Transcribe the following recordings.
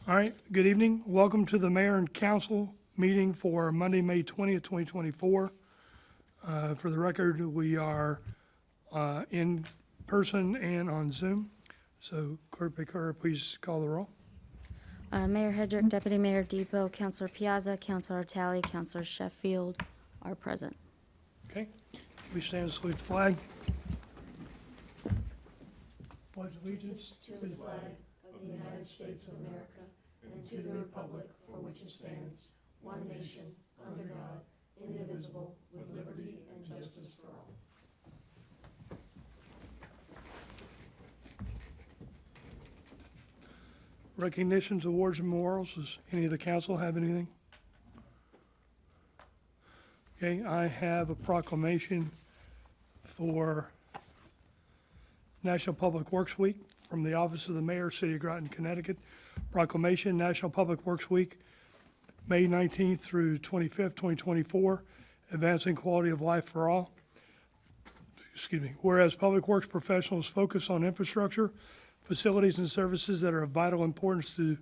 All right, good evening. Welcome to the Mayor and Council meeting for Monday, May 20th, 2024. For the record, we are in person and on Zoom. So Clerk Baker, please call the roll. Mayor Hedrick, Deputy Mayor Depot, Councilor Piazza, Councilor Talley, Councilor Sheffield are present. Okay, we stand and salute the flag. Pledge allegiance to the flag of the United States of America and to the republic for which it stands, one nation, under God, indivisible, with liberty and justice for all. Recognitions, awards, and memorials. Does any of the council have anything? Okay, I have a proclamation for National Public Works Week from the Office of the Mayor, City of Groton, Connecticut. Proclamation, National Public Works Week, May 19th through 25th, 2024, advancing quality of life for all. Excuse me. Whereas public works professionals focus on infrastructure, facilities, and services that are of vital importance to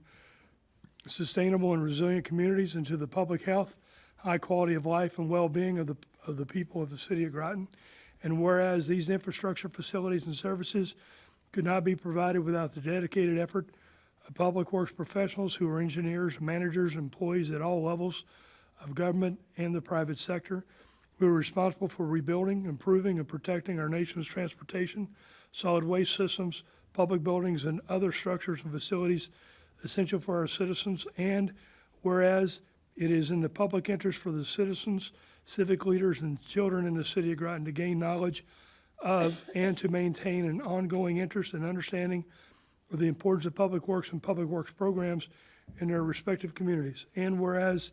sustainable and resilient communities and to the public health, high quality of life, and well-being of the people of the City of Groton. And whereas these infrastructure, facilities, and services could not be provided without the dedicated effort of public works professionals who are engineers, managers, employees at all levels of government and the private sector, who are responsible for rebuilding, improving, and protecting our nation's transportation, solid waste systems, public buildings, and other structures and facilities essential for our citizens. And whereas it is in the public interest for the citizens, civic leaders, and children in the City of Groton to gain knowledge of and to maintain an ongoing interest and understanding of the importance of public works and public works programs in their respective communities. And whereas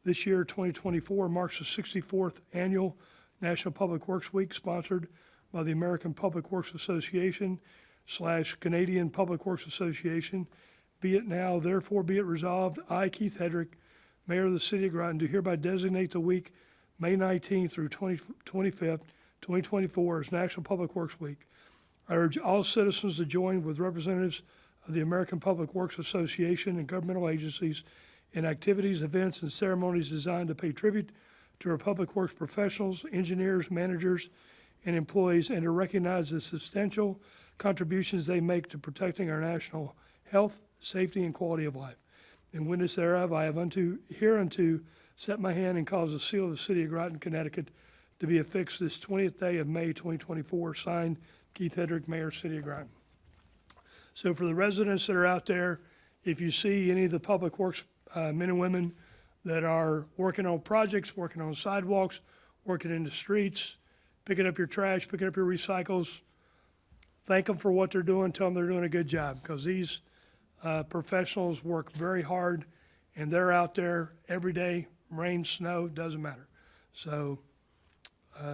this year, 2024, marks the 64th Annual National Public Works Week, sponsored by the American Public Works Association / Canadian Public Works Association, be it now, therefore be it resolved, I, Keith Hedrick, Mayor of the City of Groton, do hereby designate the week May 19th through 25th, 2024 as National Public Works Week. I urge all citizens to join with representatives of the American Public Works Association and governmental agencies in activities, events, and ceremonies designed to pay tribute to our public works professionals, engineers, managers, and employees, and to recognize the substantial contributions they make to protecting our national health, safety, and quality of life. In witness thereof, I have hereunto set my hand and caused the seal of the City of Groton, Connecticut, to be affixed this 20th day of May 2024, signed Keith Hedrick, Mayor, City of Groton. So for the residents that are out there, if you see any of the public works men and women that are working on projects, working on sidewalks, working in the streets, picking up your trash, picking up your recycles, thank them for what they're doing, tell them they're doing a good job, because these professionals work very hard, and they're out there every day, rain, snow, doesn't matter. So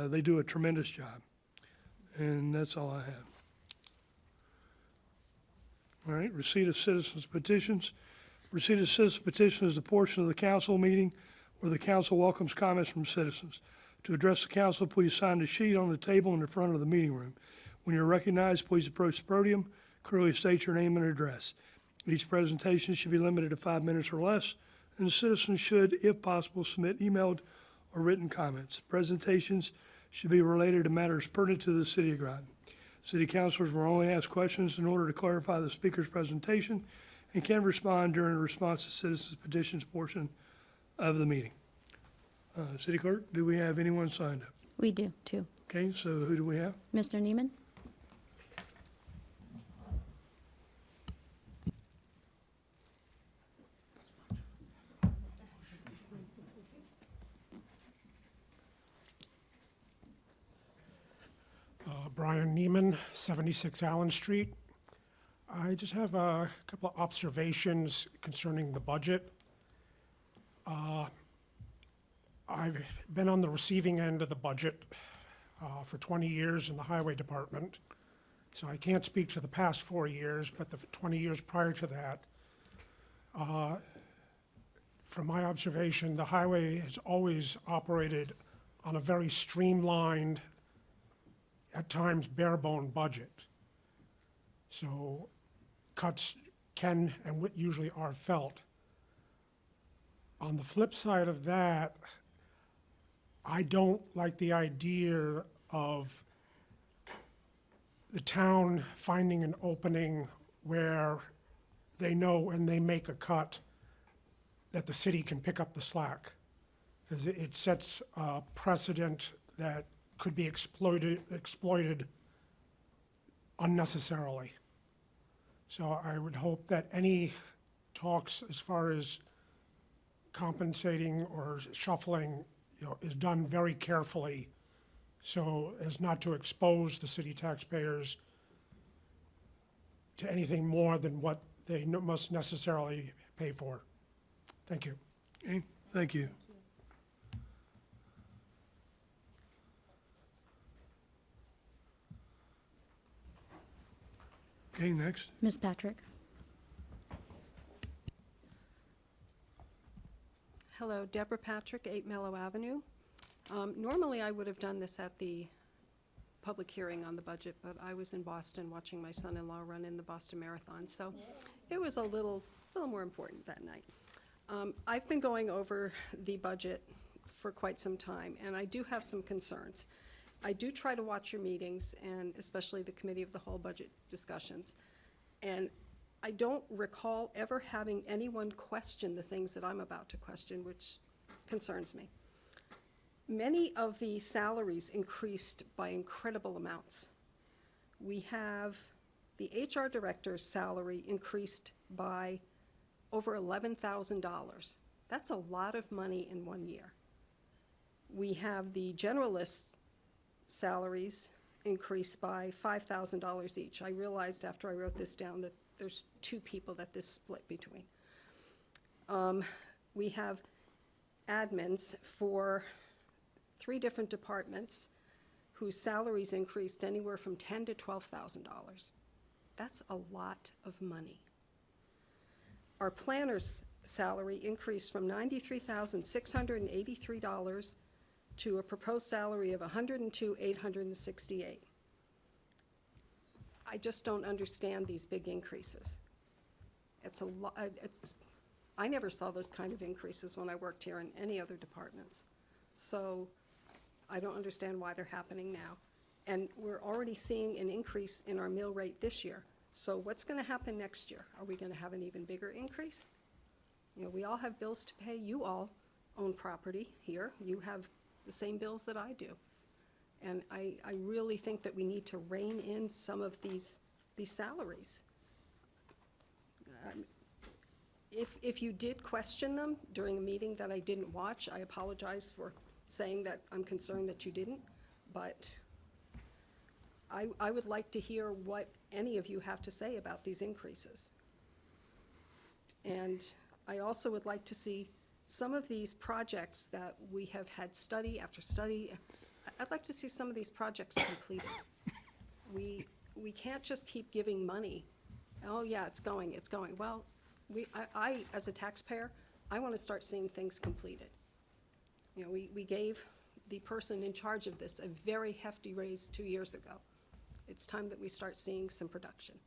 they do a tremendous job. And that's all I have. All right, receipt of citizens' petitions. Receipt of citizens' petition is the portion of the council meeting where the council welcomes comments from citizens. To address the council, please sign the sheet on the table in the front of the meeting room. When you're recognized, please approach the podium, clearly state your name and address. Each presentation should be limited to 5 minutes or less, and citizens should, if possible, submit emailed or written comments. Presentations should be related to matters pertinent to the City of Groton. City councilors will only ask questions in order to clarify the speaker's presentation and can respond during the response to citizens' petitions portion of the meeting. City Clerk, do we have anyone signed up? We do, too. Okay, so who do we have? Mr. Neiman? Brian Neiman, 76 Allen Street. I just have a couple of observations concerning the budget. I've been on the receiving end of the budget for 20 years in the Highway Department, so I can't speak to the past 4 years, but the 20 years prior to that. From my observation, the highway has always operated on a very streamlined, at times bare-bone budget. So cuts can and what usually are felt. On the flip side of that, I don't like the idea of the town finding an opening where they know when they make a cut that the city can pick up the slack. Because it sets a precedent that could be exploited unnecessarily. So I would hope that any talks as far as compensating or shuffling, is done very carefully so as not to expose the city taxpayers to anything more than what they must necessarily pay for. Thank you. Okay, thank you. Okay, next. Ms. Patrick? Hello, Deborah Patrick, 8 Mellow Avenue. Normally, I would have done this at the public hearing on the budget, but I was in Boston watching my son-in-law run in the Boston Marathon, so it was a little more important that night. I've been going over the budget for quite some time, and I do have some concerns. I do try to watch your meetings, and especially the Committee of the Whole budget discussions, and I don't recall ever having anyone question the things that I'm about to question, which concerns me. Many of the salaries increased by incredible amounts. We have the HR director's salary increased by over $11,000. That's a lot of money in 1 year. We have the generalist salaries increased by $5,000 each. I realized after I wrote this down that there's 2 people that this split between. We have admins for 3 different departments whose salaries increased anywhere from $10,000 to $12,000. That's a lot of money. Our planner's salary increased from $93,683 to a proposed salary of $102,868. I just don't understand these big increases. It's a lot. I never saw those kind of increases when I worked here in any other departments. So I don't understand why they're happening now. And we're already seeing an increase in our mill rate this year. So what's going to happen next year? Are we going to have an even bigger increase? We all have bills to pay. You all own property here. You have the same bills that I do. And I really think that we need to rein in some of these salaries. If you did question them during a meeting that I didn't watch, I apologize for saying that I'm concerned that you didn't, but I would like to hear what any of you have to say about these increases. And I also would like to see some of these projects that we have had study after study. I'd like to see some of these projects completed. We can't just keep giving money. Oh yeah, it's going. Well, I as a taxpayer, I want to start seeing things completed. We gave the person in charge of this a very hefty raise 2 years ago. It's time that we start seeing some production.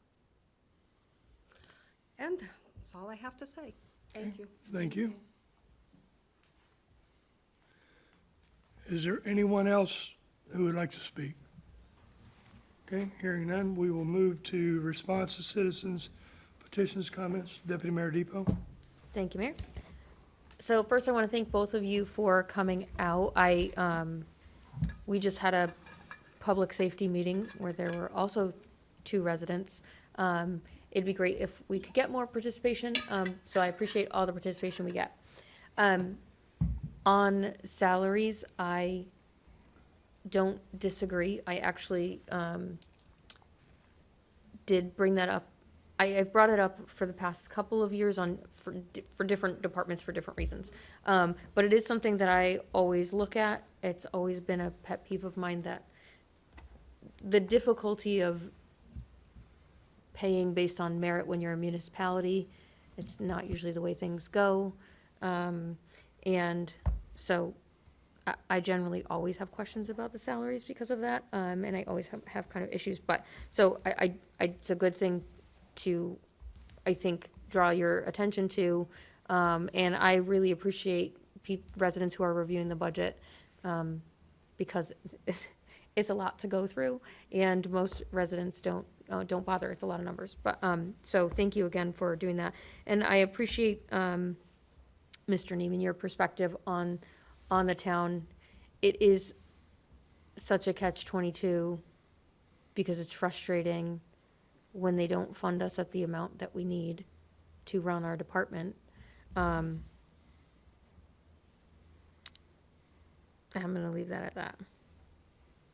And that's all I have to say. Thank you. Thank you. Is there anyone else who would like to speak? Okay, hearing none, we will move to response to citizens' petitions, comments. Deputy Mayor Depot. Thank you, Mayor. So first, I want to thank both of you for coming out. We just had a public safety meeting where there were also 2 residents. It'd be great if we could get more participation, so I appreciate all the participation we get. On salaries, I don't disagree. I actually did bring that up. I've brought it up for the past couple of years for different departments for different reasons. But it is something that I always look at. It's always been a pet peeve of mine that the difficulty of paying based on merit when you're a municipality, it's not usually the way things go. And so I generally always have questions about the salaries because of that, and I always have kind of issues. But so it's a good thing to, I think, draw your attention to. And I really appreciate residents who are reviewing the budget, because it's a lot to go through, and most residents don't bother. It's a lot of numbers. But, so thank you again for doing that. And I appreciate, Mr. Neiman, your perspective on the town. It is such a catch-22, because it's frustrating when they don't fund us at the amount that we need to run our department. I'm gonna leave that at that.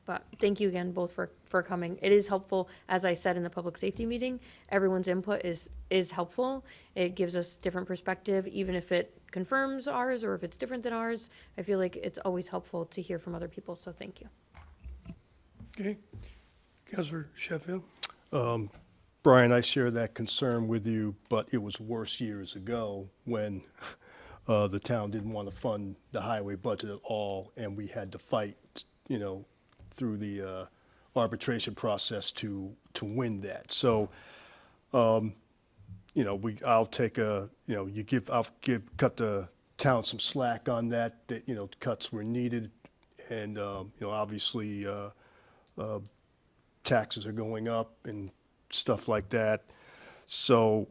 But thank you again both for coming. It is helpful, as I said in the public safety meeting, everyone's input is helpful. It gives us different perspective, even if it confirms ours or if it's different than ours. I feel like it's always helpful to hear from other people, so thank you. Okay. Councilor Sheffield? Brian, I share that concern with you, but it was worse years ago when the town didn't want to fund the highway budget at all, and we had to fight, through the arbitration process to win that. So, I'll take cut the town some slack on that, cuts were needed, and, obviously, taxes are going up and stuff like that. So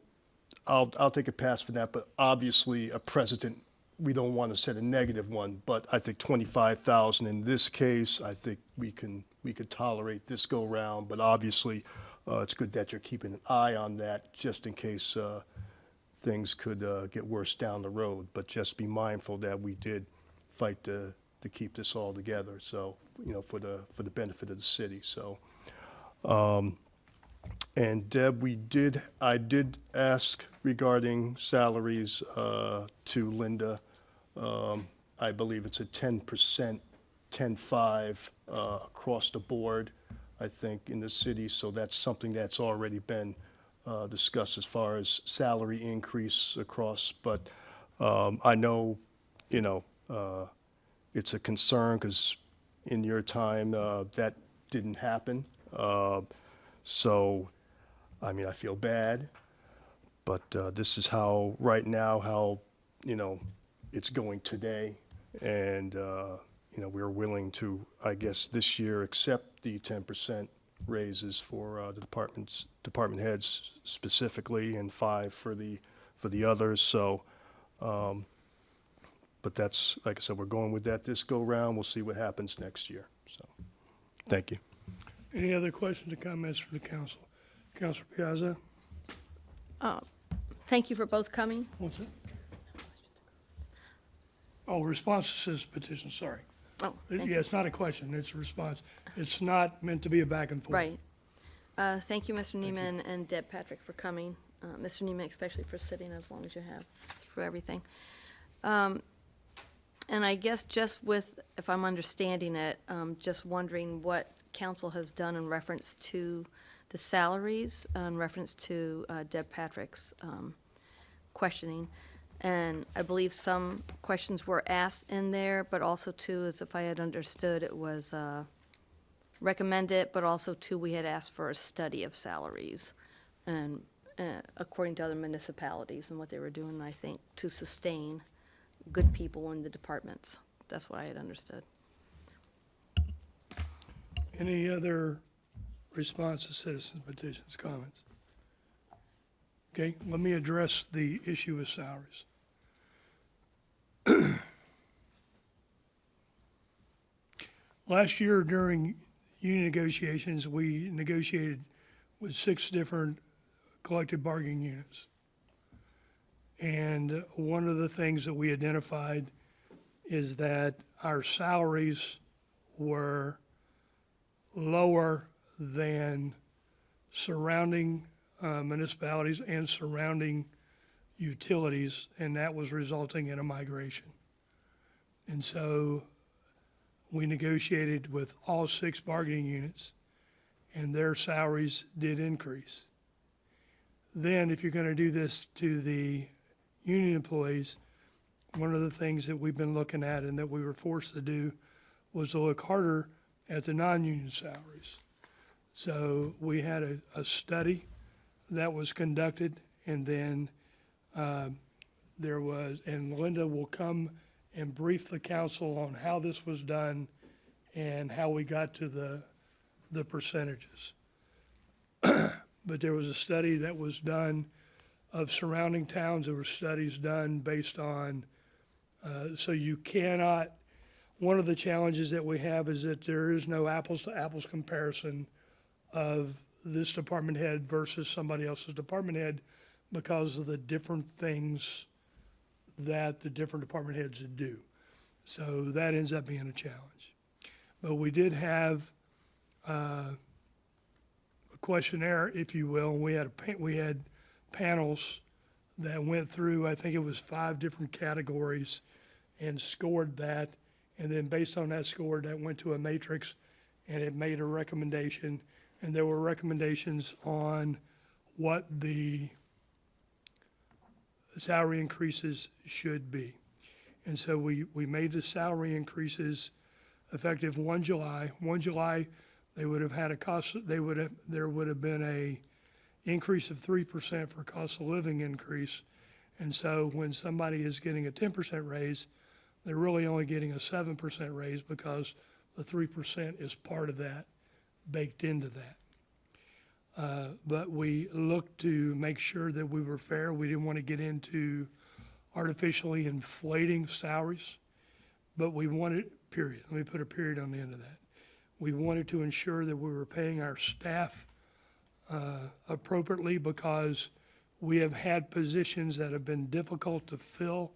I'll take a pass for that, but obviously a precedent, we don't want to set a negative one, but I think 25,000 in this case, I think we could tolerate this go round, but obviously it's good that you're keeping an eye on that just in case things could get worse down the road, but just be mindful that we did fight to keep this all together, so, for the benefit of the city, so. And Deb, I did ask regarding salaries to Linda. I believe it's a 10%, 10.5 across the board, I think, in the city. So that's something that's already been discussed as far as salary increase across. But I know, it's a concern because in your time that didn't happen. So, I mean, I feel bad, but this is right now, it's going today. And, we're willing to, I guess, this year accept the 10% raises for the department heads specifically, and 5 for the others. So, but that's, like I said, we're going with that this go round. We'll see what happens next year. So, thank you. Any other questions or comments from the council? Councilor Piazza? Thank you for both coming. What's it? Oh, responses to this petition, sorry. Oh, thank Yeah, you. it's not a question, it's a response. It's not meant to be a back and forth. Right. Thank you, Mr. Neiman and Deb Patrick, for coming. Mr. Neiman especially for sitting as long as you have for everything. And I guess just with, if I'm understanding it, just wondering what council has done in reference to the salaries, in reference to Deb Patrick's questioning. And I believe some questions were asked in there, but also too, as if I had understood, it was recommended, but also too, we had asked for a study of salaries, and according to other municipalities and what they were doing, I think, to sustain good people in the departments. That's what I had understood. Any other responses, citizens, petitions, comments? Okay, let me address the issue of salaries. Last year during union negotiations, we negotiated with 6 different collective bargaining units. And one of the things that we identified is that our salaries were lower than surrounding municipalities and surrounding utilities, and that was resulting in a migration. And so we negotiated with all 6 bargaining units, and their salaries did increase. Then, if you're going to do this to the union employees, one of the things that we've been looking at and that we were forced to do was to look harder at the non-union salaries. So we had a study that was conducted, And then there was, and Linda will come and brief the council on how this was done and how we got to the percentages. But there was a study that was done of surrounding towns. There were studies done based on, so you cannot, one of the challenges that we have is that there is no apples to apples comparison of this department head versus somebody else's department head because of the different things that the different department heads do. So that ends up being a challenge. But we did have a questionnaire, if you will. We had panels that went through, I think it was 5 different categories, and scored that. And then based on that score, that went to a matrix, and it made a recommendation. And there were recommendations on what the salary increases should be. And so we made the salary increases effective 1 July. 1 July, they would have had a cost, there would have been a increase of 3% for cost of living increase. And so when somebody is getting a 10% raise, they're really only getting a 7% raise because the 3% is part of that, baked into that. But we looked to make sure that we were fair. We didn't want to get into artificially inflating salaries, but we wanted, period. Let me put a period on the end of that. We wanted to ensure that we were paying our staff appropriately because we have had positions that have been difficult to fill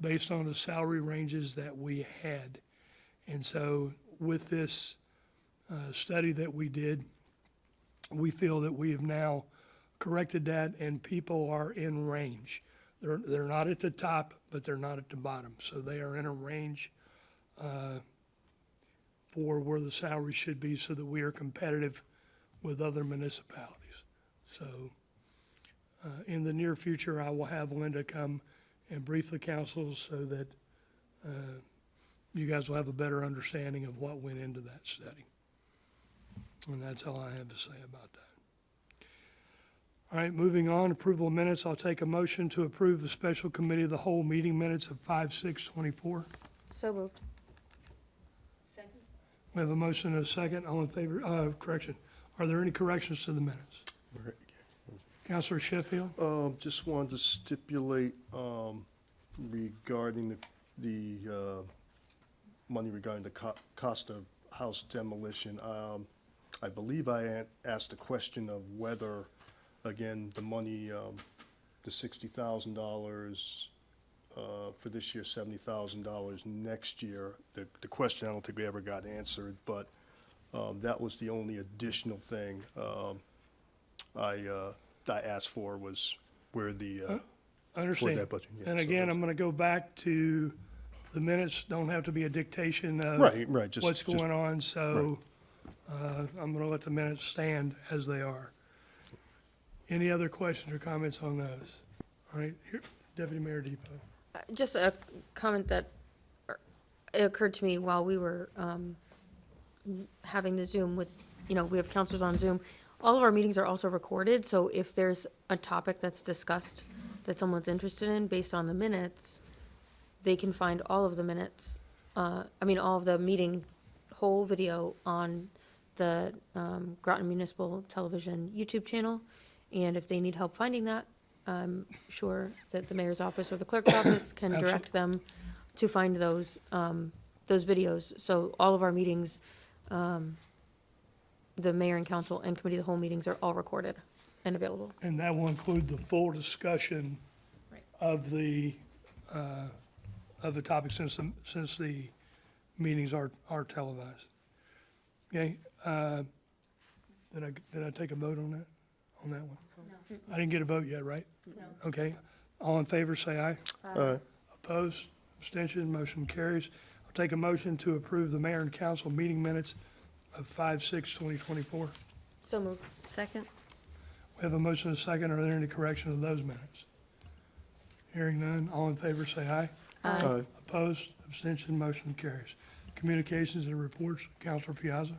based on the salary ranges that we had. And so with this study that we did, we feel that we have now corrected that and people are in range. They're not at the top, but they're not at the bottom. So they are in a range for where the salary should be so that we are competitive with other municipalities. So in the near future, I will have Linda come and brief the council so that you guys will have a better understanding of what went into that study. And that's all I have to say about that. All right, moving on, approval of minutes. I'll take a motion to approve the special committee of the whole meeting minutes of 5/6/24. So moved. We have a motion and a second. All in favor, correction. Are there any corrections to the minutes? Councilor Sheffield? Just wanted to stipulate, regarding the money regarding the cost of house demolition. I believe I asked a question of whether, again, the money, the $60,000 for this year, $70,000 next year. The question, I don't think we ever got answered, but that was the only additional thing I asked for, was where the, I understand. that budget, yeah, And so again, that's- I'm going to go back to, the minutes don't have to be a dictation of right, just. what's going on, so I'm going to let the minutes stand as they are. Any other questions or comments on those? All right, here, Deputy Mayor Depot. Just a comment that occurred to me while we were having the Zoom with, we have counselors on Zoom. All of our meetings are also recorded, so if there's a topic that's discussed that someone's interested in based on the minutes, they can find all of the minutes, all of the meeting, whole video on the Groton Municipal Television YouTube channel. And if they need help finding that, I'm sure that the mayor's office or the clerk's office can direct them to find those videos. So all of our meetings, the mayor and council and committee of the whole meetings are all recorded and available. And that will include the full discussion Right. of the topic since the meetings are televised. Okay, did I take a vote on that one? No. I didn't get a vote yet, right? No. Okay, all in favor, say aye. Opposed, abstention, motion carries. I'll take a motion to approve the mayor and council meeting minutes of 5/6/2024. So moved. Second? We have a motion and a second. Are there any corrections of those minutes? Hearing none, all in favor say aye. Aye. Opposed, abstention, motion carries. Communications and reports, Councilor Piazza,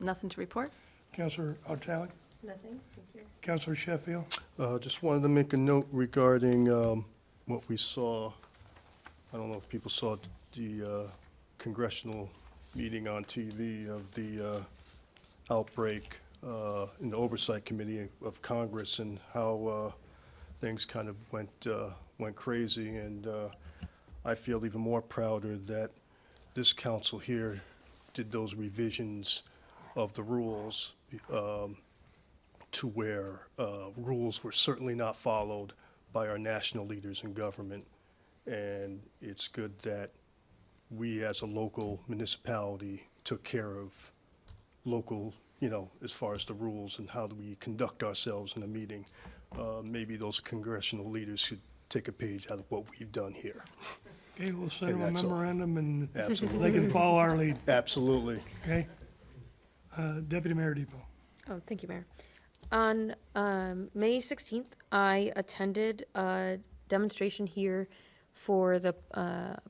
Nothing to report? Councilor Artalik. Nothing, thank you. Counselor Sheffield? Just wanted to make a note regarding what we saw. I don't know if people saw the congressional meeting on TV of the outbreak in the Oversight Committee of Congress and how things kind of went crazy. And I feel even more prouder that this council here did those revisions of the rules to where rules were certainly not followed by our national leaders in government. And it's good that we, as a local municipality, took care of local, as far as the rules and how do we conduct ourselves in a meeting. Maybe those congressional leaders should take a page out of what we've done here. Okay, we'll send And them a that's all. memorandum and Absolutely. they can follow our lead, Absolutely. okay? Deputy Mayor Depot. Oh, thank you, Mayor. On May 16th, I attended a demonstration here for the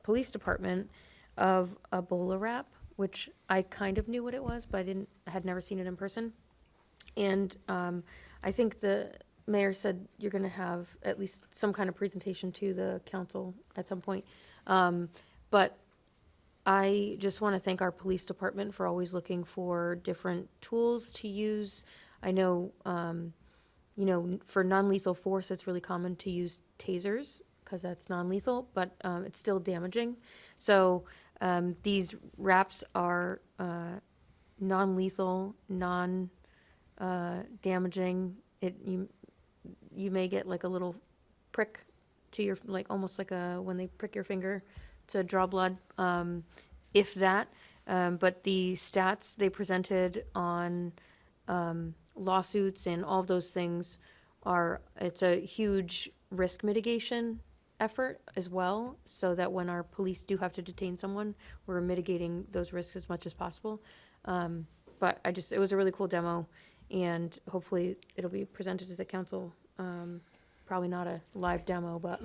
police department of Ebola wrap, which I kind of knew what it was, but I had never seen it in person. And I think the mayor said you're going to have at least some kind of presentation to the council at some point. But I just want to thank our police department for always looking for different tools to use. I know, for non-lethal force, it's really common to use tasers because that's non-lethal, but it's still damaging. So these wraps are non-lethal, non-damaging. You may get like a little prick to your, like almost like when they prick your finger to draw blood, if that. But the stats they presented on lawsuits and all of those things it's a huge risk mitigation effort as well, so that when our police do have to detain someone, we're mitigating those risks as much as possible. But it was a really cool demo, and hopefully it'll be presented to the council. Probably not a live demo, but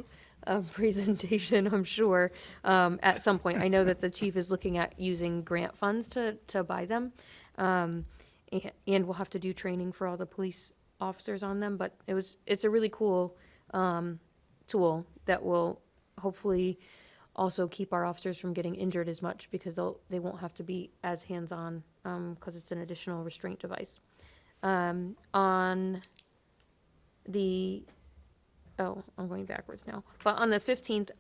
a presentation, I'm sure, at some point. I know that the chief is looking at using grant funds to buy them. And we'll have to do training for all the police officers on them, but it's a really cool tool that will hopefully also keep our officers from getting injured as much, because they won't have to be as hands-on, because it's an additional restraint device. I'm going backwards now. But on the 15th,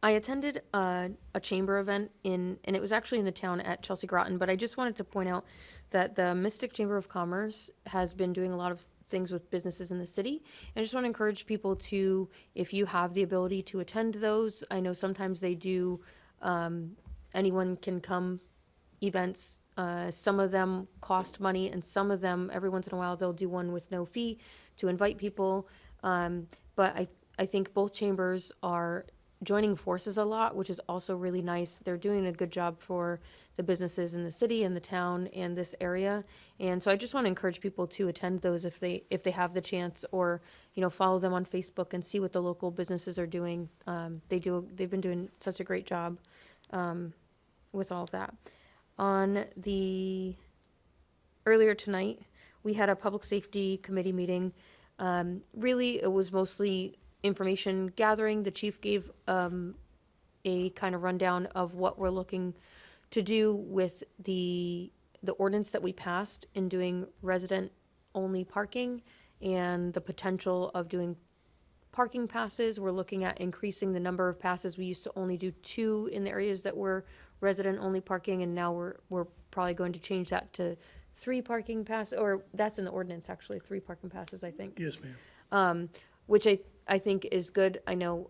I attended a chamber event and it was actually in the town at Chelsea Groton, but I just wanted to point out that the Mystic Chamber of Commerce has been doing a lot of things with businesses in the city. And I just want to encourage people to, if you have the ability to attend those, I know sometimes they do, anyone can come events. Some of them cost money, and some of them, every once in a while, they'll do one with no fee to invite people. But I think both chambers are joining forces a lot, which is also really nice. They're doing a good job for the businesses in the city and the town and this area. And so I just want to encourage people to attend those if they have the chance, or, follow them on Facebook and see what the local businesses are doing. They've been doing such a great job with all of that. Earlier tonight, we had a public safety committee meeting. Really, it was mostly information gathering. The chief gave a kind of rundown of what we're looking to do with the ordinance that we passed in doing resident-only parking and the potential of doing parking passes. We're looking at increasing the number of passes. We used to only do 2 in the areas that were resident-only parking, and now we're probably going to change that to 3 parking passes, or that's in the ordinance, actually, 3 parking passes, I think. Yes, ma'am. Which I think is good. I know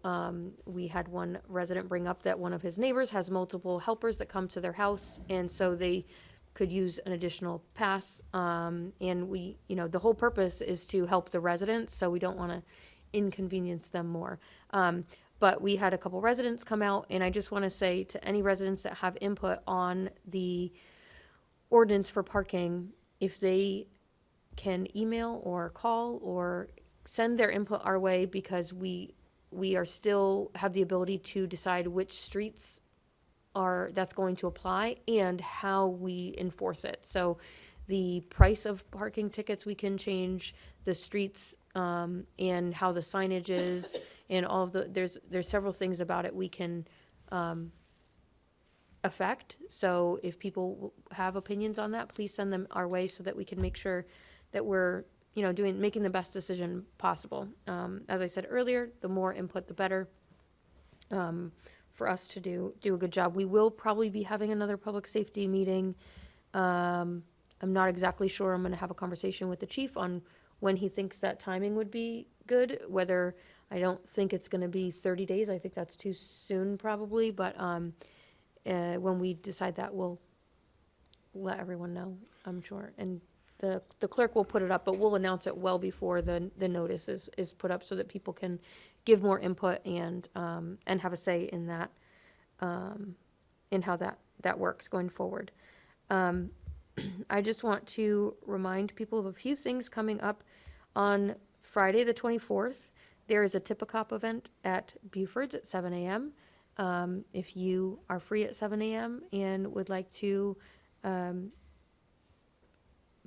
we had one resident bring up that one of his neighbors has multiple helpers that come to their house, and so they could use an additional pass. And we, the whole purpose is to help the residents, so we don't want to inconvenience them more. But we had a couple residents come out, and I just want to say to any residents that have input on the ordinance for parking, if they can email or call or send their input our way, because we are still have the ability to decide which streets that's going to apply and how we enforce it. So the price of parking tickets we can change, the streets, and how the signage is, and all of the, there's several things about it we can, affect. So if people have opinions on that, please send them our way so that we can make sure that we're, making the best decision possible. As I said earlier, the more input, the better, for us to do a good job. We will probably be having another public safety meeting. I'm not exactly sure. I'm gonna have a conversation with the chief on when he thinks that timing would be good, whether, I don't think it's gonna be 30 days. I think that's too soon probably, but, when we decide that, we'll let everyone know, I'm sure. And the clerk will put it up, but we'll announce it well before the notice is put up so that people can give more input and have a say in that, in how that works going forward. I just want to remind people of a few things coming up on Friday, the 24th. There is a Tippecop event at Buford's at 7 a.m. If you are free at 7 a.m. and would like to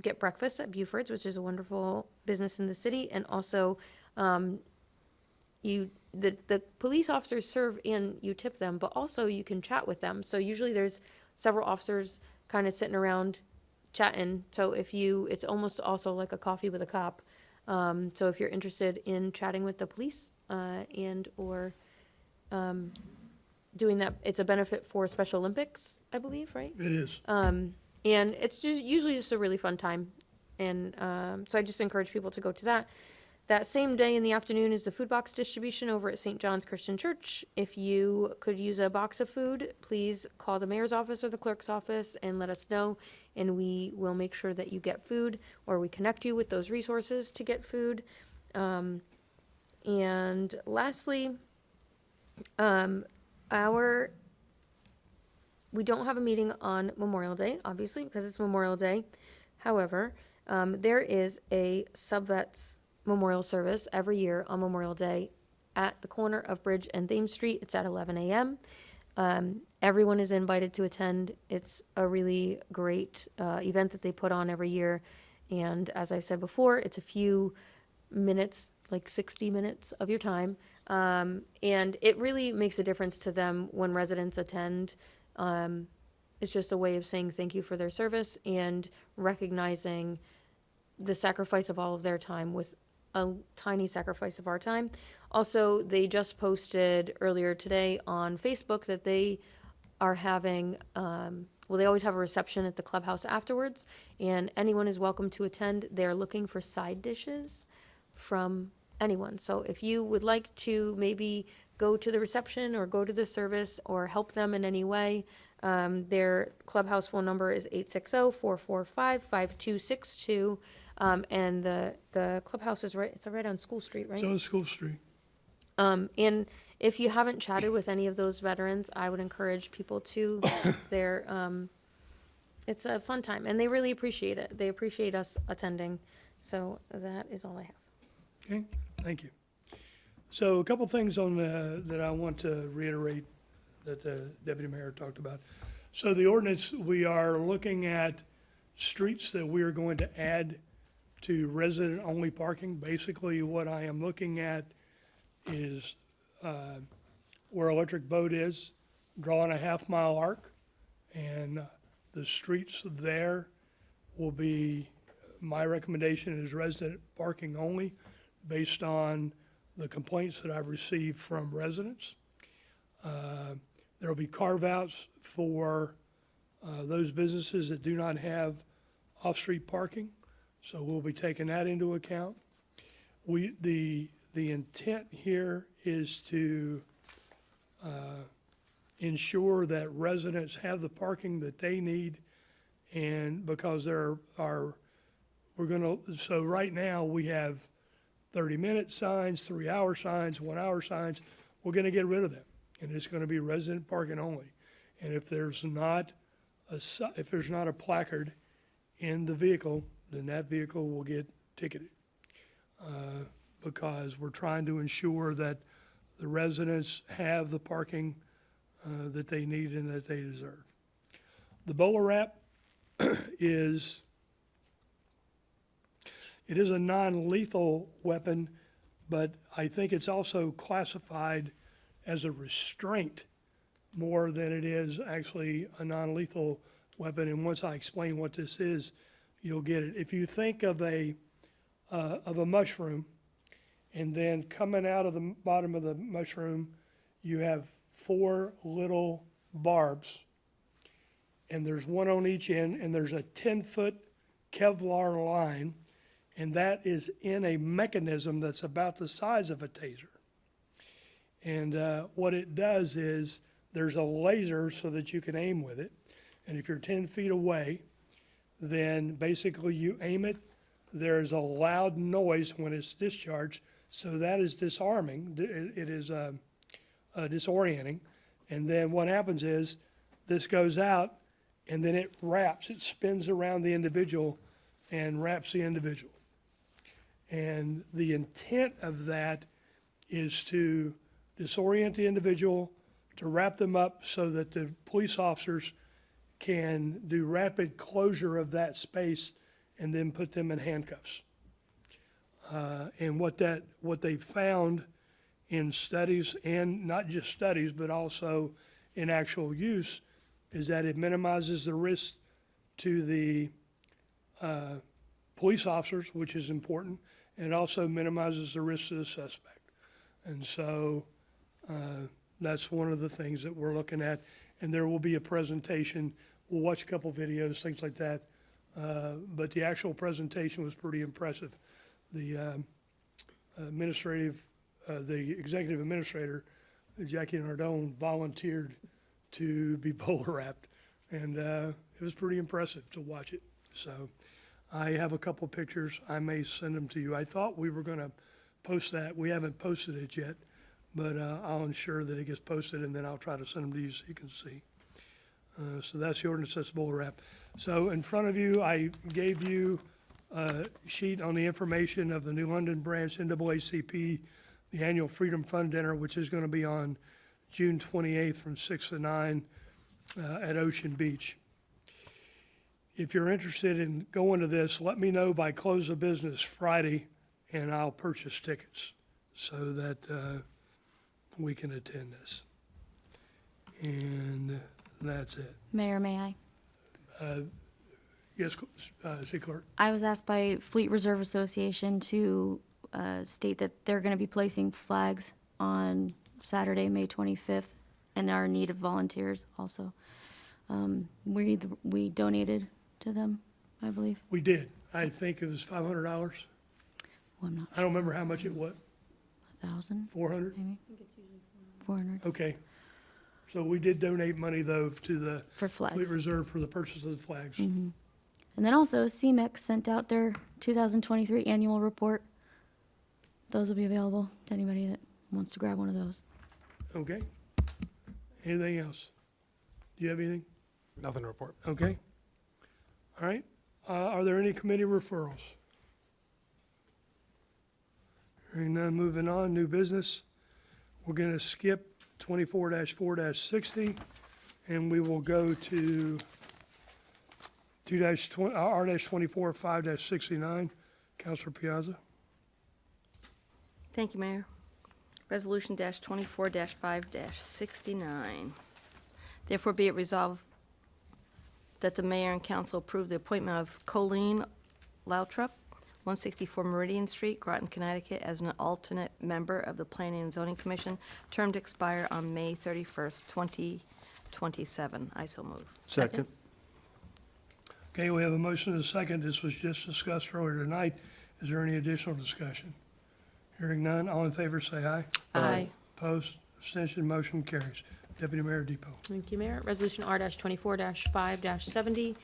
get breakfast at Buford's, which is a wonderful business in the city, and also the police officers serve and you tip them, but also you can chat with them. So usually there's several officers kind of sitting around chatting. So it's almost also like a coffee with a cop. So if you're interested in chatting with the police and or doing that, it's a benefit for Special Olympics, I believe, right? It is. And it's just usually just a really fun time. And so I just encourage people to go to that. That same day in the afternoon is the food box distribution over at St. John's Christian Church. If you could use a box of food, please call the mayor's office or the clerk's office and let us know, and we will make sure that you get food, or we connect you with those resources to get food. And lastly, we don't have a meeting on Memorial Day, obviously, because it's Memorial Day. However, there is a Subvets memorial service every year on Memorial Day at the corner of Bridge and Thames Street. It's at 11 a.m. Everyone is invited to attend. It's a really great event that they put on every year. And as I've said before, it's a few minutes, like 60 minutes of your time. And it really makes a difference to them when residents attend. It's just a way of saying thank you for their service and recognizing the sacrifice of all of their time with a tiny sacrifice of our time. Also, they just posted earlier today on Facebook that they are having, they always have a reception at the clubhouse afterwards, and anyone is welcome to attend. They're looking for side dishes from anyone. So if you would like to maybe go to the reception or go to the service or help them in any way, their clubhouse phone number is 860-445-5262. And the clubhouse is it's right on School Street, right? It's on School Street. And if you haven't chatted with any of those veterans, I would encourage people to. It's a fun time, and they really appreciate it. They appreciate us attending. So that is all I have. Okay, thank you. So a couple things on that I want to reiterate that the Deputy Mayor talked about. So the ordinance, we are looking at streets that we are going to add to resident-only parking. Basically, what I am looking at is where Electric Boat is, drawing a half-mile arc, and the streets there will be, my recommendation is resident parking only, based on the complaints that I've received from residents. There will be carve-outs for those businesses that do not have off-street parking, so we'll be taking that into account. The intent here is to ensure that residents have the parking that they need, and because so right now we have 30-minute signs, 3-hour signs, 1-hour signs. We're gonna get rid of them, and it's gonna be resident parking only. And if there's not a placard in the vehicle, then that vehicle will get ticketed. Because we're trying to ensure that the residents have the parking that they need and that they deserve. The bowler wrap is It is a non-lethal weapon, but I think it's also classified as a restraint more than it is actually a non-lethal weapon. And once I explain what this is, you'll get it. If you think of a mushroom, and then coming out of the bottom of the mushroom, you have 4 little barbs, and there's one on each end, and there's a 10-foot Kevlar line, and that is in a mechanism that's about the size of a taser. And what it does is there's a laser so that you can aim with it, and if you're 10 feet away, then basically you aim it. There's a loud noise when it's discharged, so that is disarming. It is disorienting. And then what happens is this goes out, and then it wraps, it spins around the individual and wraps the individual. And the intent of that is to disorient the individual, to wrap them up so that the police officers can do rapid closure of that space and then put them in handcuffs. And what they found in studies, and not just studies, but also in actual use, is that it minimizes the risk to the police officers, which is important, and it also minimizes the risk to the suspect. And so that's one of the things that we're looking at. And there will be a presentation. We'll watch a couple videos, things like that. But the actual presentation was pretty impressive. The the executive administrator, Jackie Nardone, volunteered to be bowler wrapped, and it was pretty impressive to watch it. So I have a couple pictures. I may send them to you. I thought we were going to post that. We haven't posted it yet, but I'll ensure that it gets posted, and then I'll try to send them to you so you can see. So that's the ordinance, that's bowler wrap. So in front of you, I gave you a sheet on the information of the New London Branch NAACP, the annual Freedom Fund Dinner, which is going to be on June 28th from 6 to 9 at Ocean Beach. If you're interested in going to this, let me know by close of business Friday, and I'll purchase tickets so that we can attend this. And that's it. Mayor, may I? Yes, City Clerk. I was asked by Fleet Reserve Association to state that they're going to be placing flags on Saturday, May 25th, and are in need of volunteers also. We donated to them, I believe. We did. I think it was $500. Well, I'm not I don't remember how much it was. 1,000, 400? maybe? 400 Okay. So we did donate money, though, to the for Fleet flags. Reserve for the purchase of the flags. And then also, CMEX sent out their 2023 annual report. Those will be available to anybody that wants to grab one of those. Okay. Anything else? Do you have anything? Nothing to report. Okay. All right. Are there any committee referrals? Hearing none, moving on, new business. We're going to skip 24-4-60, and we will go to R-24 5-69. Counselor Piazza. Thank you, Mayor. Resolution -24-5-69. Therefore be it resolved that the mayor and council approve the appointment of Colleen Lautrup, 164 Meridian Street, Groton, Connecticut, as an alternate member of the Planning and Zoning Commission, term to expire on May 31st, 2027. I so move. Second. Okay, we have a motion and a second. This was just discussed earlier tonight. Is there any additional discussion? Hearing none, all in favor say aye. Aye. Opposed, abstention, motion carries. Deputy Mayor Depot. Thank you, Mayor. Resolution R-24-5-70.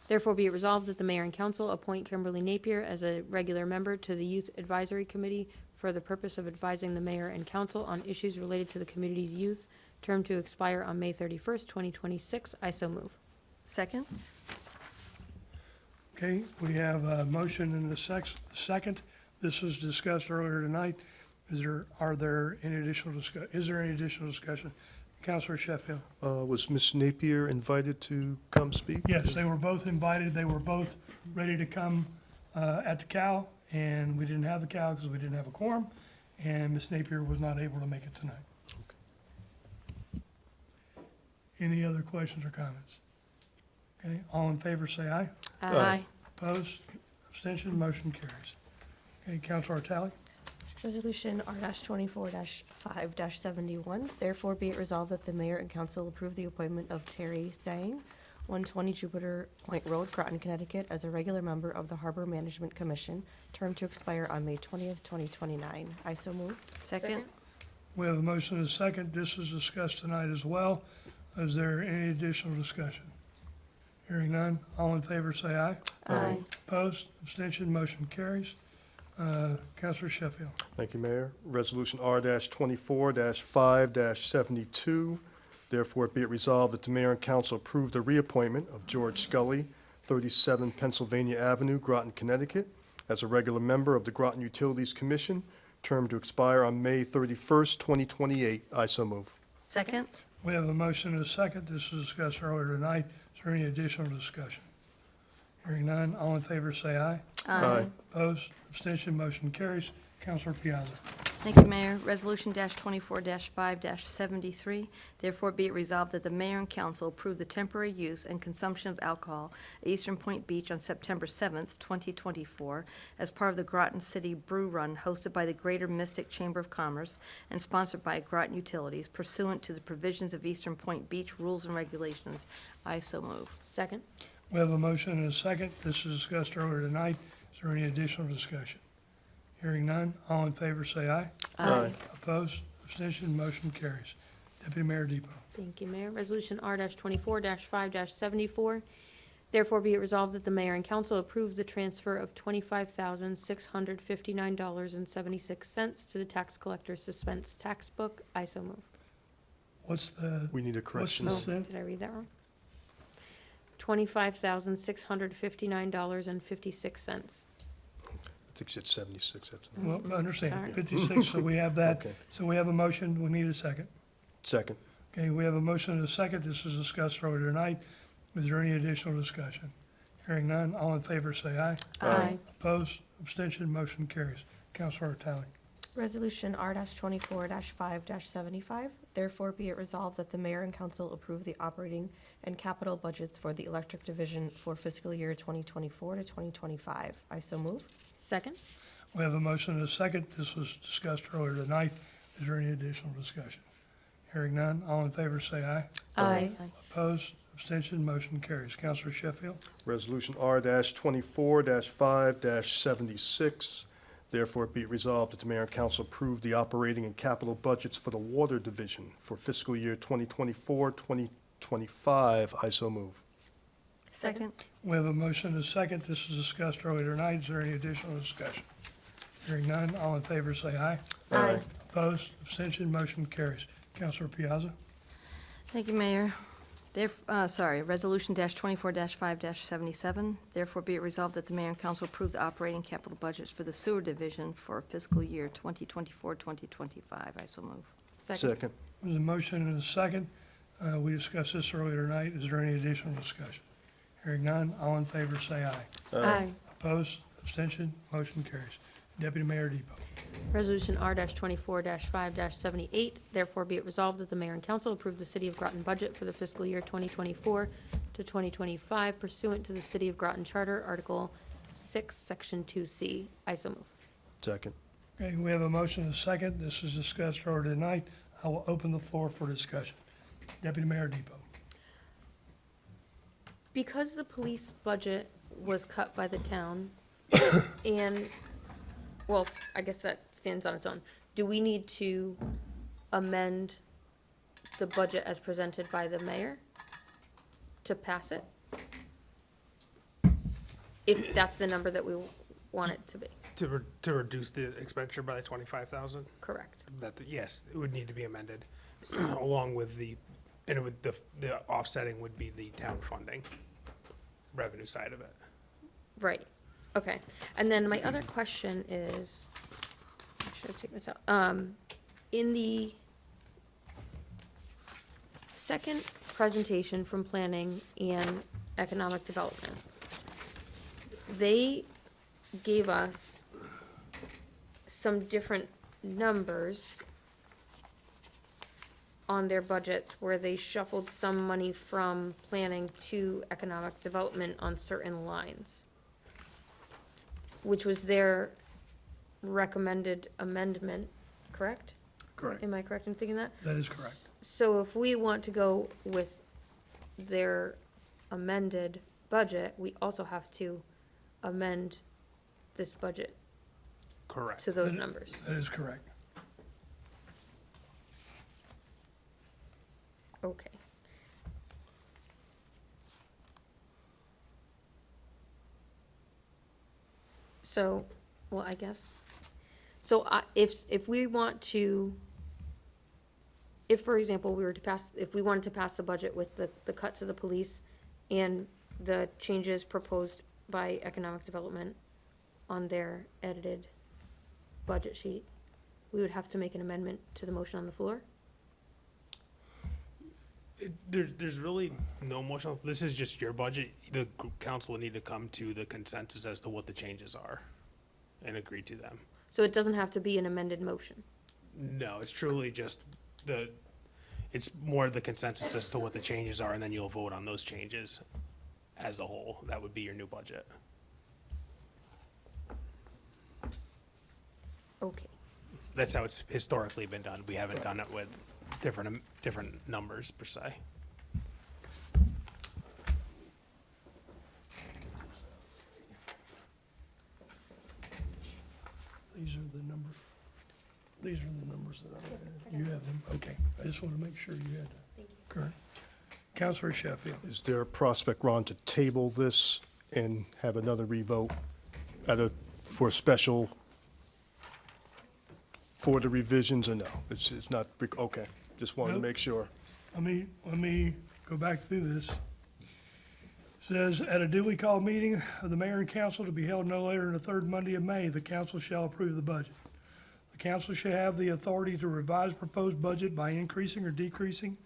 Therefore be it resolved that the mayor and council appoint Kimberly Napier as a regular member to the Youth Advisory Committee for the purpose of advising the mayor and council on issues related to the community's youth, term to expire on May 31st, 2026. I so move. Second? Okay, we have a motion and a second. This was discussed earlier tonight. Is there any additional discussion? Councilor Sheffield? Was Ms. Napier invited to come speak? Yes, they were both invited. They were both ready to come at the cow, and we didn't have the cow because we didn't have a quorum, and Ms. Napier was not able to make it tonight. Any other questions or comments? Okay, all in favor, say aye. Aye. Opposed, abstention, motion carries. Okay, Counselor Tally? Resolution R-24-5-71, therefore be it resolved that the mayor and council approve the appointment of Terry Sang, 120 Jupiter Point Road, Groton, Connecticut, as a regular member of the Harbor Management Commission, term to expire on May 20th, 2029. I so move. Second? We have a motion and a second. This is discussed tonight as well. Is there any additional discussion? Hearing none, all in favor say aye. Aye. Opposed, abstention, motion carries. Counselor Sheffield. Thank you, Mayor. Resolution R-24-5-72, therefore be it resolved that the mayor and council approve the reappointment of George Scully, 37 Pennsylvania Avenue, Groton, Connecticut, as a regular member of the Groton Utilities Commission, term to expire on May 31st, 2028. I so move. Second? We have a motion and a second. This was discussed earlier tonight. Is there any additional discussion? Hearing none, all in favor say aye. Aye. Opposed, abstention, motion carries. Counselor Piazza. Thank you, Mayor. Resolution -24-5-73, therefore be it resolved that the mayor and council approve the temporary use and consumption of alcohol at Eastern Point Beach on September 7th, 2024, as part of the Groton City Brew Run hosted by the Greater Mystic Chamber of Commerce and sponsored by Groton Utilities pursuant to the provisions of Eastern Point Beach rules and regulations. I so move. Second? We have a motion and a second. This was discussed earlier tonight. Is there any additional discussion? Hearing none, all in favor say aye. Aye. Opposed, abstention, motion carries. Deputy Mayor Depot. Thank you, Mayor. Resolution R-24-5-74, therefore be it resolved that the mayor and council approve the transfer of $25,659.76 to the tax collector's suspense tax book. I so move. What's the, We need a correction. What's the- Did I read that wrong? $25,659.56. I think it's 76, that's well, I understand, Sorry. 56, so we have that. Okay. So we have a motion, we need a second. Second. Okay, we have a motion and a second. This was discussed earlier tonight. Is there any additional discussion? Hearing none, all in favor say aye. Aye. Opposed, abstention, motion carries. Counselor Tally. Resolution R-24-5-75, therefore be it resolved that the mayor and council approve the operating and capital budgets for the electric division for fiscal year 2024 to 2025. I so move. Second? We have a motion and a second. This was discussed earlier tonight. Is there any additional discussion? Hearing none, all in favor say aye. Aye. Opposed, abstention, motion carries. Counselor Sheffield. Resolution R-24-5-76, therefore be it resolved that the mayor and council approve the operating and capital budgets for the water division for fiscal year 2024, 2025. I so move. Second? We have a motion and a second. This was discussed earlier tonight. Is there any additional discussion? Hearing none, all in favor say aye. Aye. Opposed, abstention, motion carries. Counselor Piazza. Thank you, Mayor. Resolution -24-5-77, therefore be it resolved that the mayor and council approve the operating capital budgets for the sewer division for fiscal year 2024, 2025. I so move. Second. There's a motion and a second. We discussed this earlier tonight. Is there any additional discussion? Hearing none, all in favor say aye. Aye. Opposed, abstention, motion carries. Deputy Mayor Depot. Resolution R-24-5-78, therefore be it resolved that the mayor and council approve the City of Groton budget for the fiscal year 2024 to 2025 pursuant to the City of Groton Charter, Article 6, Section 2C. I so move. Second. Okay, we have a motion and a second. This was discussed earlier tonight. I will open the floor for discussion. Deputy Mayor Depot. Because the police budget was cut by the town, and, well, I guess that stands on its own, do we need to amend the budget as presented by the mayor to pass it? If that's the number that we want it to be, To reduce the expenditure by the 25,000, correct? yes, it would need to be amended, along with and it would, the offsetting would be the town funding, revenue side of it. Right, okay. And then my other question is, should I take this out? In the second presentation from Planning and Economic Development, they gave us some different numbers on their budgets where they shuffled some money from planning to economic development on certain lines, which was their recommended amendment, correct? Correct. Am I correct in thinking that? That is correct. So if we want to go with their amended budget, we also have to amend this budget Correct. to those numbers. That is correct. Okay. So, well, I guess, so if we want to, if, for example, we were to pass, if we wanted to pass the budget with the cut to the police and the changes proposed by economic development on their edited budget sheet, we would have to make an amendment to the motion on the floor? There's really no motion. This is just your budget. The council will need to come to the consensus as to what the changes are and agree to them. So it doesn't have to be an amended motion? No, it's truly just it's more the consensus as to what the changes are, and then you'll vote on those changes as a whole. That would be your new budget. Okay. That's how it's historically been done. We haven't done it with different numbers per se. These are the numbers. These are the numbers that I have. You have them? Okay. I just want to make sure you had that. Thank you. Correct. Counselor Sheffield. Is there a prospect, Ron, to table this and have another revote for a special, for the revisions, or no? It's not, okay, just wanted to Nope. make sure. Let me go back through this. Says, at a duly called meeting of the mayor and council to be held no later than the third Monday of May, the council shall approve the budget. The council shall have the authority to revise proposed budget by increasing or decreasing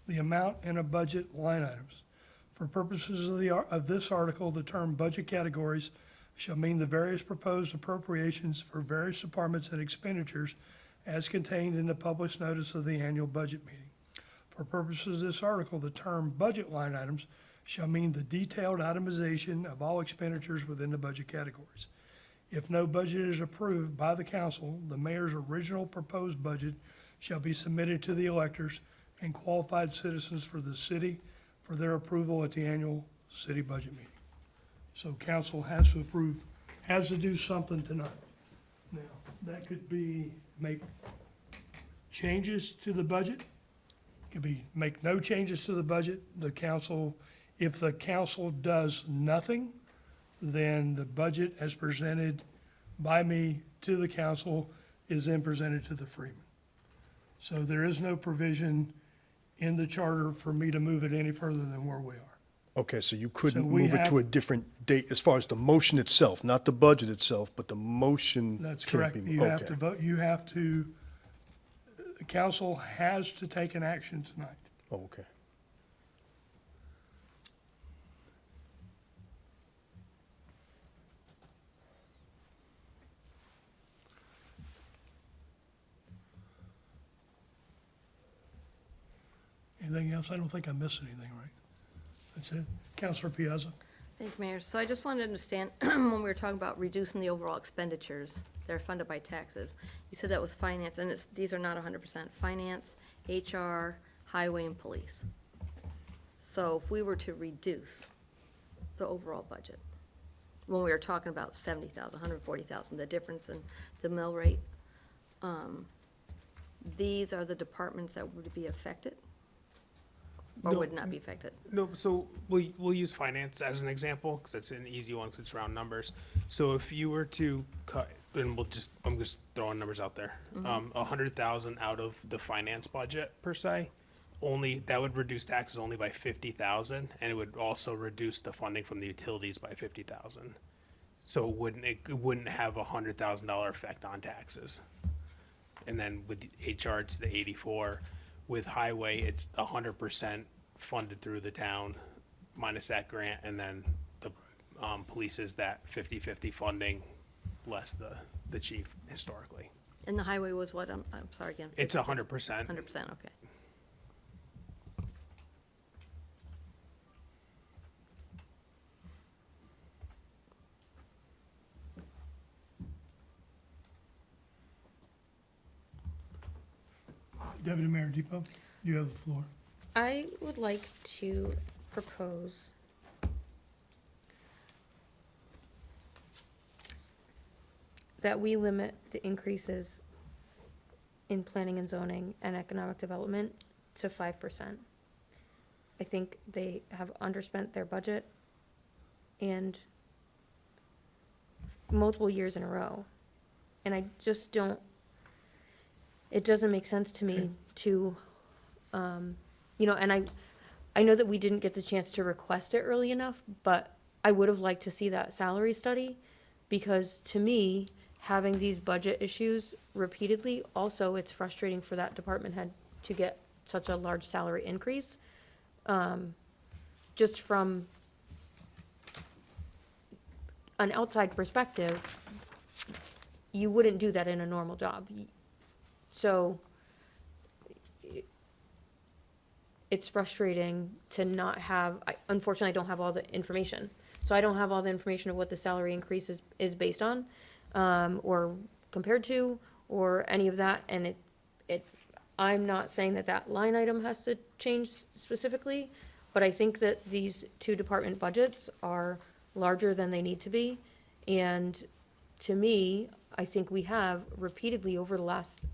the amount in a budget line items. For purposes of this article, the term budget categories shall mean the various proposed appropriations for various departments and expenditures as contained in the published notice of the annual budget meeting. For purposes of this article, the term budget line items shall mean the detailed itemization of all expenditures within the budget categories. If no budget is approved by the council, the mayor's original proposed budget shall be submitted to the electors and qualified citizens for the city for their approval at the annual city budget meeting. So council has to approve, has to do something tonight. Now, that could be make changes to the budget. Could be make no changes to the budget. The council, if the council does nothing, then the budget as presented by me to the council is then presented to the Freeman. So there is no provision in the charter for me to move it any further than where we are. Okay, so you couldn't we move it to have- a different date as far as the motion itself, not the budget itself, but the motion That's can't correct. be. You have okay. to vote, you have to, the council has to take an action tonight. Oh, okay. Anything else? I don't think I missed anything, right? That's it. Counselor Piazza? Thank you, Mayor. So I just wanted to understand, when we were talking about reducing the overall expenditures that are funded by taxes, you said that was finance, and these are not 100%, finance, HR, highway, and police. So if we were to reduce the overall budget, when we were talking about 70,000, 140,000, the difference in the mill rate, these are the departments that would be affected? Or No. would not be affected? No, so we'll use finance as an example, because it's an easy one, because it's round numbers. So if you were to cut, and I'm just throwing numbers out there, 100,000 out of the finance budget per se, that would reduce taxes only by 50,000, and it would also reduce the funding from the utilities by 50,000. So it wouldn't have $100,000 effect on taxes. And then with the HR, it's the 84. With highway, it's 100% funded through the town minus that grant, and then the police is that 50-50 funding less the the chief historically. And the highway was what? I'm sorry again. It's 100%. 100%, okay. Deputy Mayor Depot, you have the floor. I would like to propose that we limit the increases in planning and zoning and economic development to 5%. I think they have underspent their budget and multiple years in a row. And I just don't, it doesn't make sense to me to, you know, and I know that we didn't get the chance to request it early enough, but I would have liked to see that salary study, because to me, having these budget issues repeatedly, also it's frustrating for that department head to get such a large salary increase. Just from an outside perspective, you wouldn't do that in a normal job. So it's frustrating to not have, unfortunately, I don't have all the information. So I don't have all the information of what the salary increase is based on, or compared to, or any of that. And I'm not saying that that line item has to change specifically, but I think that these two department budgets are larger than they need to be. And to me, I think we have repeatedly over the last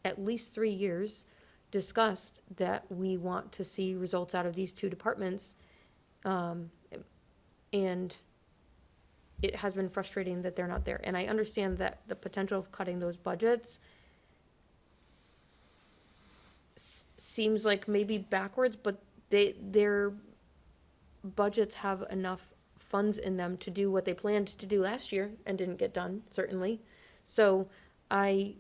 at least 3 years discussed that we want to see results out of these two departments. And it has been frustrating that they're not there. And I understand that the potential of cutting those budgets seems like maybe backwards, but their budgets have enough funds in them to do what they planned to do last year and didn't get done, certainly. So I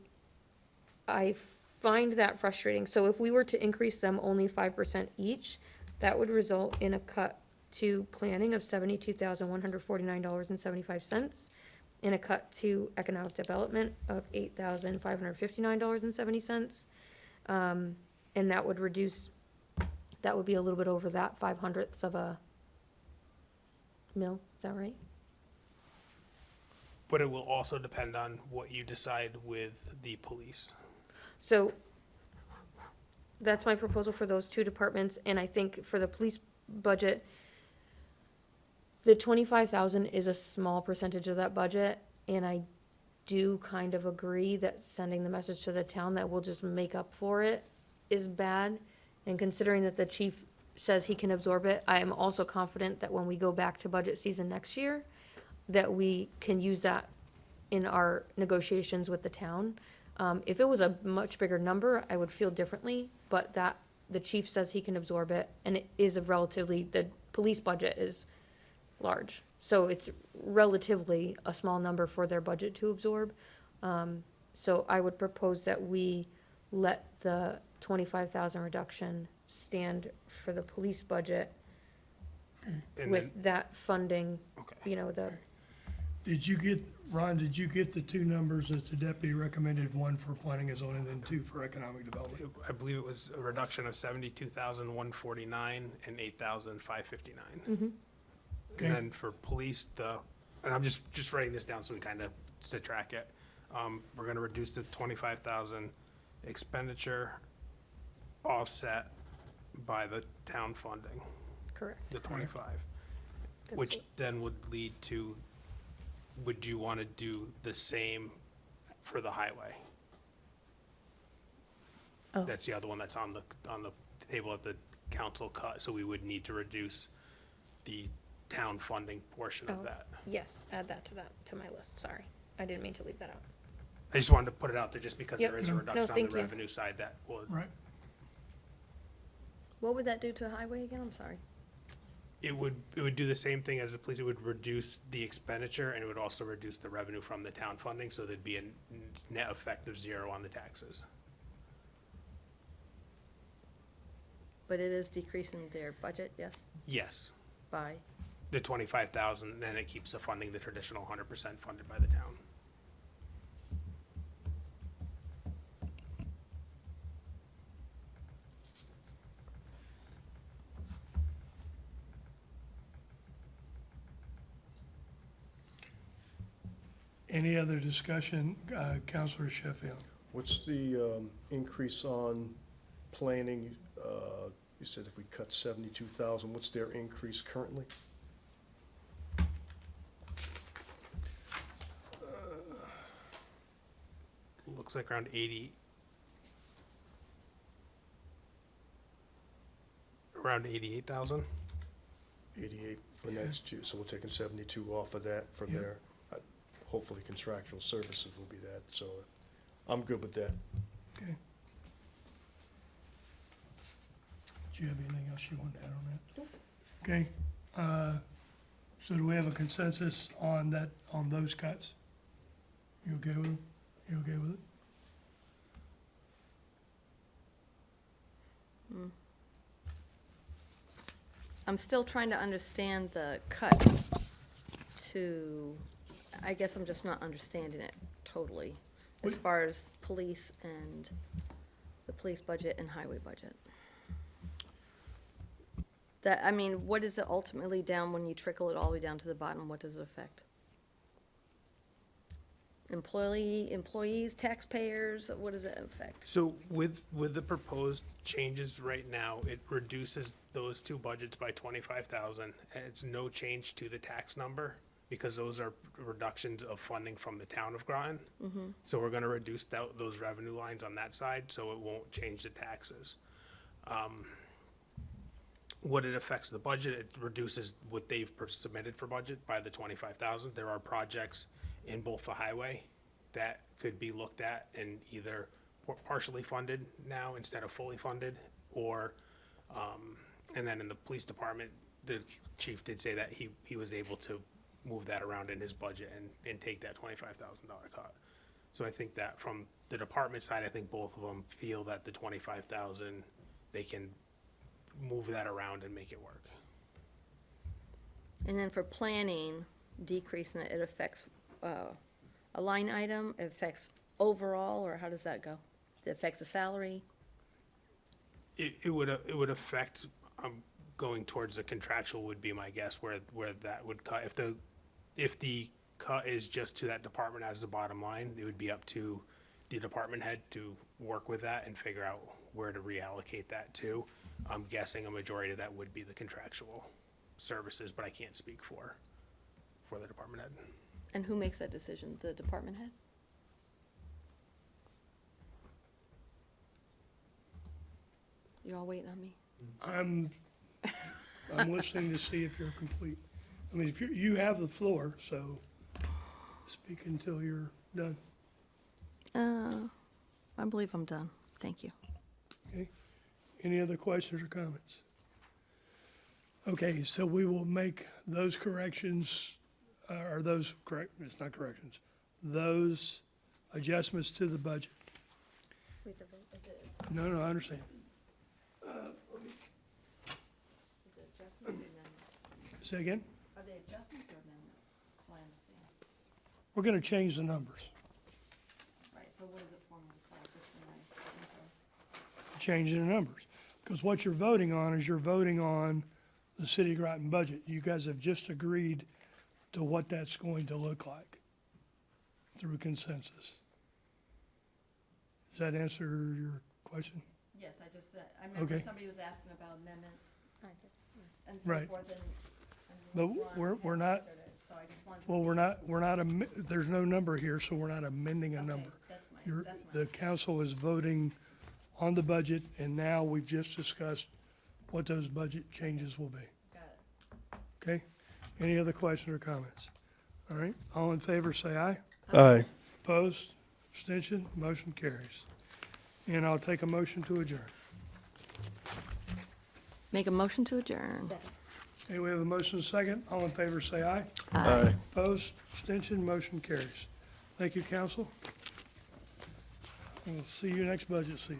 find that frustrating. So if we were to increase them only 5% each, that would result in a cut to planning of $72,149.75, and a cut to economic development of $8,559.70. And that would reduce, that would be a little bit over that 5/100th of a mil, is that right? But it will also depend on what you decide with the police. So that's my proposal for those two departments, and I think for the police budget, the 25,000 is a small percentage of that budget, and I do kind of agree that sending the message to the town that we'll just make up for it is bad. And considering that the chief says he can absorb it, I am also confident that when we go back to budget season next year, that we can use that in our negotiations with the town. If it was a much bigger number, I would feel differently, but that, the chief says he can absorb it, and it is a relatively, the police budget is large. So it's relatively a small number for their budget to absorb. So I would propose that we let the 25,000 reduction stand for the police budget And with then, that funding, okay. you know, the, Ron, did you get the two numbers that the deputy recommended, one for planning and zoning and then two for economic development? I believe it was a reduction of 72,149 and 8,559. Okay. And then for police, and I'm just writing this down so we kind of, to track it. We're gonna reduce the 25,000 expenditure offset by the town funding, correct. the 25. That's Which what- then would lead to, would you want to do the same for the highway? Oh. That's the other one that's on the table at the council cut, so we would need to reduce the town funding portion of Oh. that. Yes, add that to my list, sorry. I didn't mean to leave that out. I just wanted to put it out there just because Yep. there is a No, reduction on the thank you. revenue side that will, Right. What would that do to highway again? I'm sorry. it would do the same thing as the police. It would reduce the expenditure and it would also reduce the revenue from the town funding, so there'd be a net effect of 0 on the taxes. But it is decreasing their budget, yes, Yes, by, the 25,000, then it keeps the funding the traditional 100% funded by the town. Any other discussion, Counselor Sheffield? What's the increase on planning? You said if we cut 72,000, what's their increase currently? Looks like around 80. Around 88,000. 88 for next year, so we're taking 72 off of that from Yeah. there. Hopefully contractual services will be that, so I'm good with that. Okay. Do you have anything else you want to add on that? Okay, so do we have a consensus on that, on those cuts? You okay with them? You okay with it? I'm still trying to understand the cuts to, I guess I'm just not understanding it totally, as Wait. far as police and the police budget and highway budget. That, I mean, what is it ultimately down when you trickle it all the way down to the bottom? What does it affect? Employees, taxpayers, what does it affect? So with the proposed changes right now, it reduces those two budgets by 25,000. And it's no change to the tax number because those are reductions of funding from the town of Groton. So we're gonna reduce those revenue lines on that side, so it won't change the taxes. What it affects the budget, it reduces what they've submitted for budget by the 25,000. There are projects in both the highway that could be looked at and either partially funded now instead of fully funded, or, and then in the police department, the chief did say that he was able to move that around in his budget and take that $25,000 cut. So I think that from the department side, I think both of them feel that the 25,000, they can move that around and make it work. And then for planning, decreasing it, it affects a line item, it affects overall, or how does that go? It affects the salary? It would affect, going towards the contractual would be my guess where that would cut. If the cut is just to that department as the bottom line, it would be up to the department head to work with that and figure out where to reallocate that to. I'm guessing a majority of that would be the contractual services, but I can't speak for the department head. And who makes that decision? The department head? You all waiting on me? I'm listening to see if you're complete. I mean, if you have the floor, so speak until you're done, I believe I'm done. Thank you. okay? Any other questions or comments? Okay, so we will make those corrections, or those correct, it's not corrections, those adjustments to the budget. No, I understand. Say again? Are they adjustments or amendments? So I understand. We're gonna change the numbers, Right, so what is it formally called? Just when I- changing the numbers. Because what you're voting on is you're voting on the city of Groton budget. You guys have just agreed to what that's going to look like through consensus. Does that answer your question? Yes, I just said, I Okay. remember somebody was asking about amendments and so Right. forth, and But Ron we're had not, answered it, so I just wanted to well, see- we're not, there's no number here, so we're not amending a Okay, number. that's my, You're, that's my. the council is voting on the budget, and now we've just discussed what those budget changes will be. Got it. Okay? Any other questions or comments? All right, all in favor, say aye. Aye. Opposed? Abstention? Motion carries. And I'll take a motion to adjourn. Make a motion to adjourn. Okay, we have a motion and a second. All in favor, say aye. Aye. Opposed? Abstention? Motion carries. Thank you, council. We'll see you next budget season.